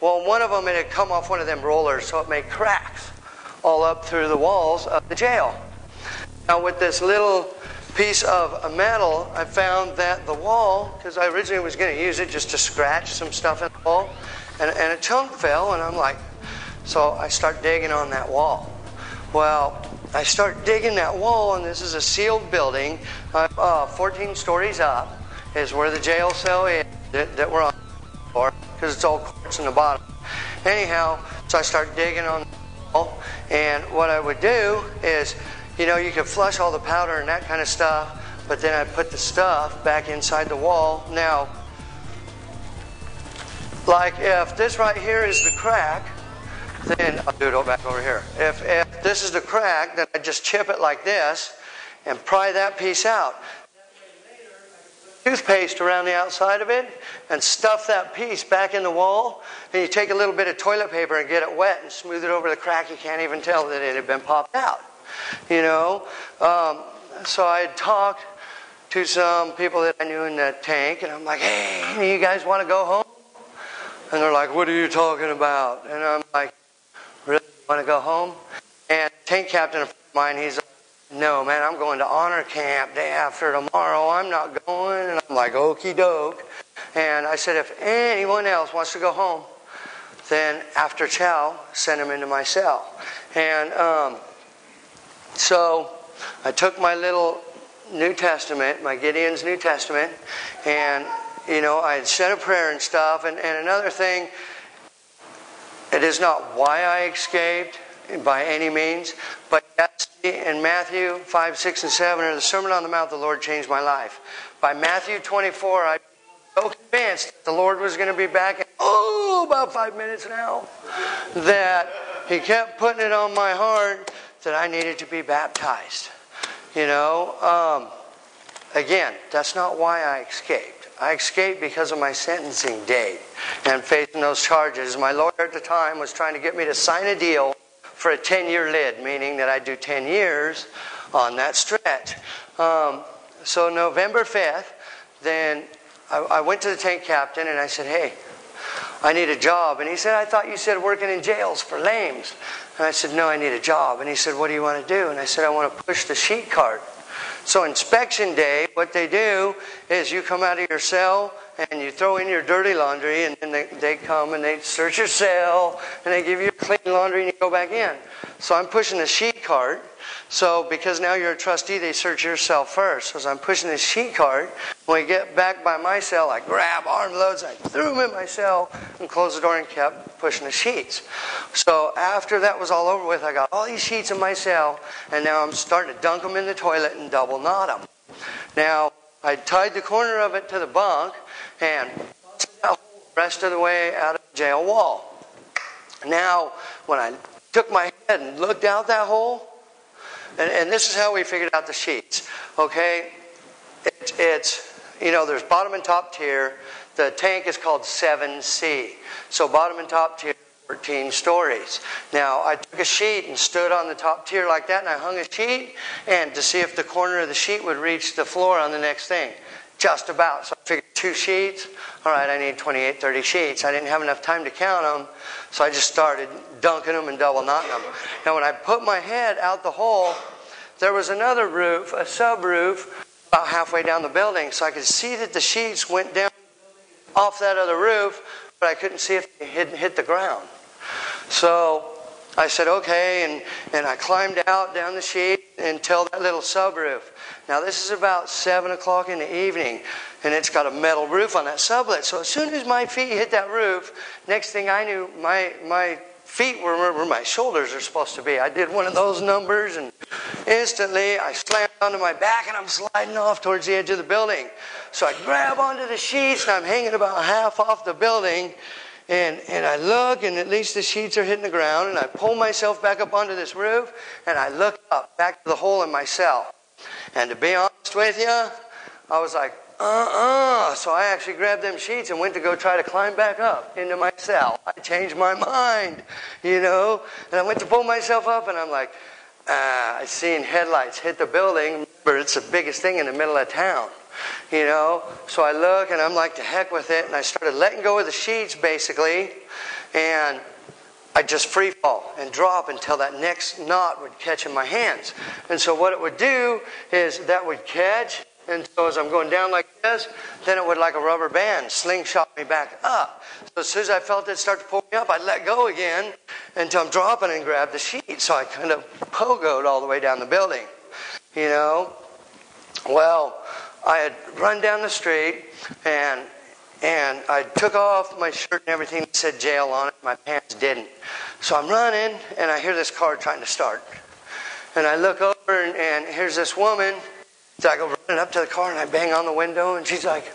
Well, one of them, it had come off one of them rollers, so it made cracks all up through the walls of the jail. Now with this little piece of metal, I found that the wall, because I originally was going to use it just to scratch some stuff in the wall, and a chunk fell, and I'm like, so I start digging on that wall. Well, I start digging that wall, and this is a sealed building, 14 stories up is where the jail cell is that we're on for, because it's all quartz in the bottom. Anyhow, so I start digging on the wall, and what I would do is, you know, you could flush all the powder and that kind of stuff, but then I'd put the stuff back inside the wall. Now, like if this right here is the crack, then I'll do it back over here. If this is the crack, then I just chip it like this and pry that piece out. Toothpaste around the outside of it and stuff that piece back in the wall, and you take a little bit of toilet paper and get it wet and smooth it over the crack. You can't even tell that it had been popped out, you know. So I had talked to some people that I knew in that tank, and I'm like, hey, you guys want to go home? And they're like, what are you talking about? And I'm like, really want to go home? And tank captain of mine, he's like, no, man, I'm going to honor camp day after tomorrow. I'm not going. And I'm like, okie doke. And I said, if anyone else wants to go home, then after chow, send them into my cell. And so I took my little New Testament, my Gideon's New Testament, and, you know, I had said a prayer and stuff. And another thing, it is not why I escaped by any means, but yes, in Matthew 5, 6, and 7, or the Sermon on the Mount, the Lord changed my life. By Matthew 24, I was so convinced the Lord was going to be back in, about 5 minutes now, that He kept putting it on my heart that I needed to be baptized. You know, again, that's not why I escaped. I escaped because of my sentencing date and facing those charges. My lawyer at the time was trying to get me to sign a deal for a 10-year lid, meaning that I'd do 10 years on that stretch. So November 5th, then I went to the tank captain and I said, hey, I need a job. And he said, I thought you said working in jails for lames. And I said, no, I need a job. And he said, what do you want to do? And I said, I want to push the sheet cart. So inspection day, what they do is you come out of your cell and you throw in your dirty laundry, and then they come and they search your cell and they give you clean laundry and you go back in. So I'm pushing the sheet cart. So because now you're a trustee, they search your cell first. So as I'm pushing the sheet cart, when we get back by my cell, I grab armloads, I threw them in my cell and closed the door and kept pushing the sheets. So after that was all over with, I got all these sheets in my cell, and now I'm starting to dunk them in the toilet and double knot them. Now, I tied the corner of it to the bunk and the rest of the way out of the jail wall. Now, when I took my head and looked out that hole, and this is how we figured out the sheets, okay? It's you know, there's bottom and top tier. The tank is called 7C. So bottom and top tier, 14 stories. Now, I took a sheet and stood on the top tier like that, and I hung a sheet and to see if the corner of the sheet would reach the floor on the next thing. Just about. So I figured 2 sheets. All right, I need 28, 30 sheets. I didn't have enough time to count them, so I just started dunking them and double knotting them. Now, when I put my head out the hole, there was another roof, a sub-roof, about halfway down the building, so I could see that the sheets went down off that other roof, but I couldn't see if they hit the ground. So I said, okay, and I climbed out down the sheet until that little subroof. Now this is about 7 o'clock in the evening, and it's got a metal roof on that sublet. So as soon as my feet hit that roof, next thing I knew, my feet were where my shoulders are supposed to be. I did one of those numbers, and instantly I slammed onto my back, and I'm sliding off towards the edge of the building. So I grab onto the sheets, and I'm hanging about half off the building. And I look, and at least the sheets are hitting the ground, and I pull myself back up onto this roof, and I look up, back to the hole in my cell. And to be honest with you, I was like, So I actually grabbed them sheets and went to go try to climb back up into my cell. I changed my mind, and I went to pull myself up, and I'm like, I seen headlights hit the building, but it's the biggest thing in the middle of town. So I look, and I'm like, to heck with it, and I started letting go of the sheets, basically, And I'd just free fall and drop until that next knot would catch in my hands. And so what it would do is that would catch, and so as I'm going down like this, then it would, like a rubber band, slingshot me back up. So as soon as I felt it start to pull me up, I'd let go again until I'm dropping and grab the sheet. So I kind of pogoed all the way down the building, you know. Well, I had run down the street, and I took off my shirt and everything that said jail on it. My pants didn't. So I'm running, and I hear this car trying to start. And I look over, and here's this woman. So I go running up to the car, and I bang on the window, and she's like,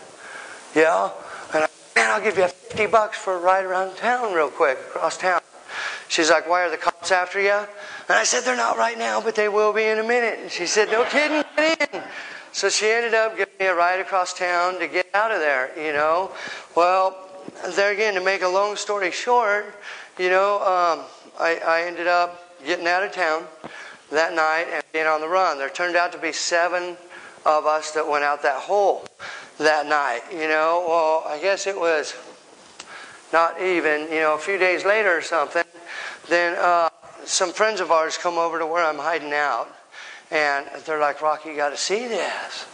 yeah? And man, I'll give you $50 for a ride around town real quick, across town. She's like, why are the cops after you? And I said, they're not right now, but they will be in a minute. And she said, no kidding, get in. So she ended up giving me a ride across town to get out of there, you know. Well, there again, to make a long story short, you know, I ended up getting out of town that night and being on the run. There turned out to be 7 of us that went out that hole that night, you know. Well, I guess it was not even, you know, a few days later or something, then some friends of ours come over to where I'm hiding out. And they're like, Rocky, you got to see this.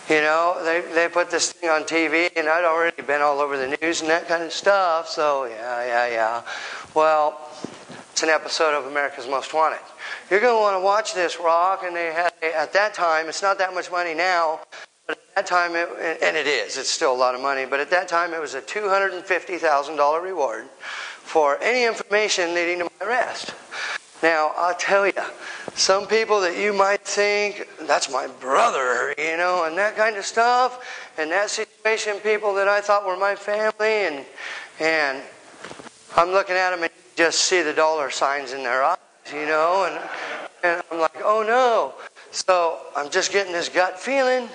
You know, they put this thing on TV, and I'd already been all over the news and that kind of stuff. So, yeah. Well, it's an episode of America's Most Wanted. You're going to want to watch this, Rock. And they had, at that time, it's not that much money now, but at that time, it's still a lot of money, but at that time, it was a $250,000 reward for any information leading to my arrest. Now, I'll tell you, some people that you might think, that's my brother, you know, and that kind of stuff, and that situation, people that I thought were my family, and I'm looking at them and just see the dollar signs in their eyes, you know, and I'm like, oh no. So I'm just getting this gut feeling,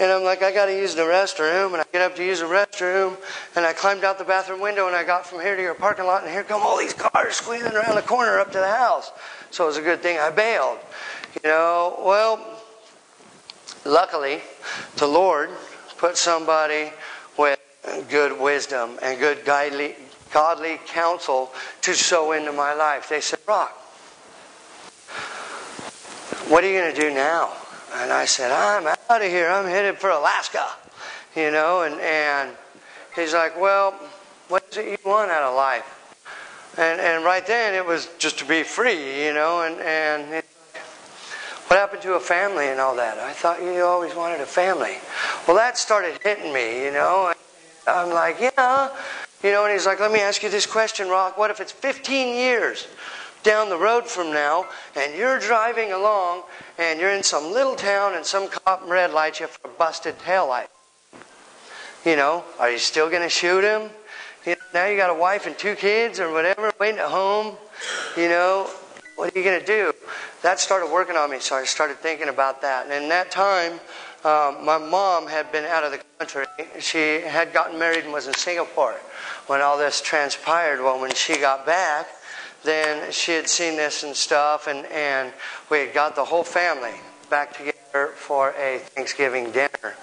and I'm like, I got to use the restroom, and I get up to use the restroom, and I climbed out the bathroom window, and I got from here to your parking lot, and here come all these cars squealing around the corner up to the house. So it was a good thing I bailed. You know, well, luckily, the Lord put somebody with good wisdom and good godly counsel to sow into my life. They said, Rock, what are you going to do now? And I said, I'm out of here. I'm headed for Alaska. You know, and he's like, well, what is it you want out of life? And right then it was just to be free, you know, and what happened to a family and all that? I thought you always wanted a family. Well, that started hitting me, you know. And I'm like, yeah. You know, and he's like, let me ask you this question, Rock. What if it's 15 years down the road from now, and you're driving along, and you're in some little town, and some cop red lights you for a busted taillight? You know, are you still going to shoot him? You know, now you got a wife and 2 kids or whatever waiting at home. You know, what are you going to do? That started working on me, so I started thinking about that. And in that time, my mom had been out of the country. She had gotten married and was in Singapore when all this transpired. Well, when she got back, then she had seen this and stuff, and we had got the whole family back together for a Thanksgiving dinner.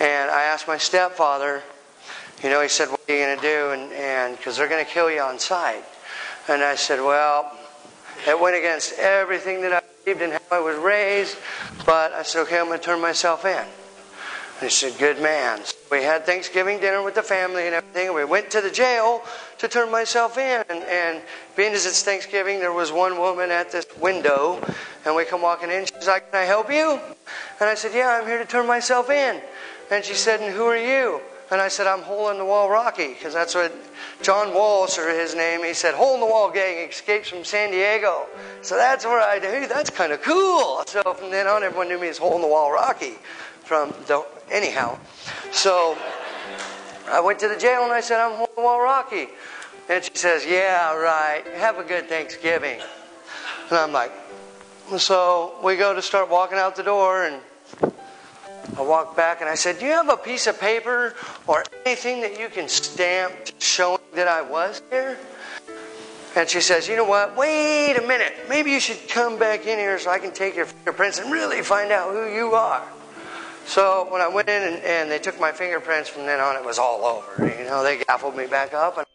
And I asked my stepfather, you know, he said, what are you going to do? And because they're going to kill you on sight. And I said, well, it went against everything that I believed in how I was raised, but I said, okay, I'm going to turn myself in. And he said, good man. So we had Thanksgiving dinner with the family and everything, and we went to the jail to turn myself in. And being as it's Thanksgiving, there was one woman at this window, and we come walking in. She's like, can I help you? And I said, yeah, I'm here to turn myself in. And she said, and who are you? And I said, I'm Hole-in-the-Wall Rocky, because that's what John Walsh, or his name, he said, Hole-in-the-Wall Gang escapes from San Diego. So that's where I do. That's kind of cool. So from then on, everyone knew me as Hole-in-the-Wall Rocky. Anyhow, so I went to the jail and I said, I'm Hole-in-the-Wall Rocky. And she says, yeah, right. Have a good Thanksgiving. And I'm like, so we go to start walking out the door, and I walked back and I said, do you have a piece of paper or anything that you can stamp showing that I was here? And she says, you know what, wait a minute. Maybe you should come back in here so I can take your fingerprints and really find out who you are. So when I went in and they took my fingerprints, from then on it was all over. You know, they gaffled me back up and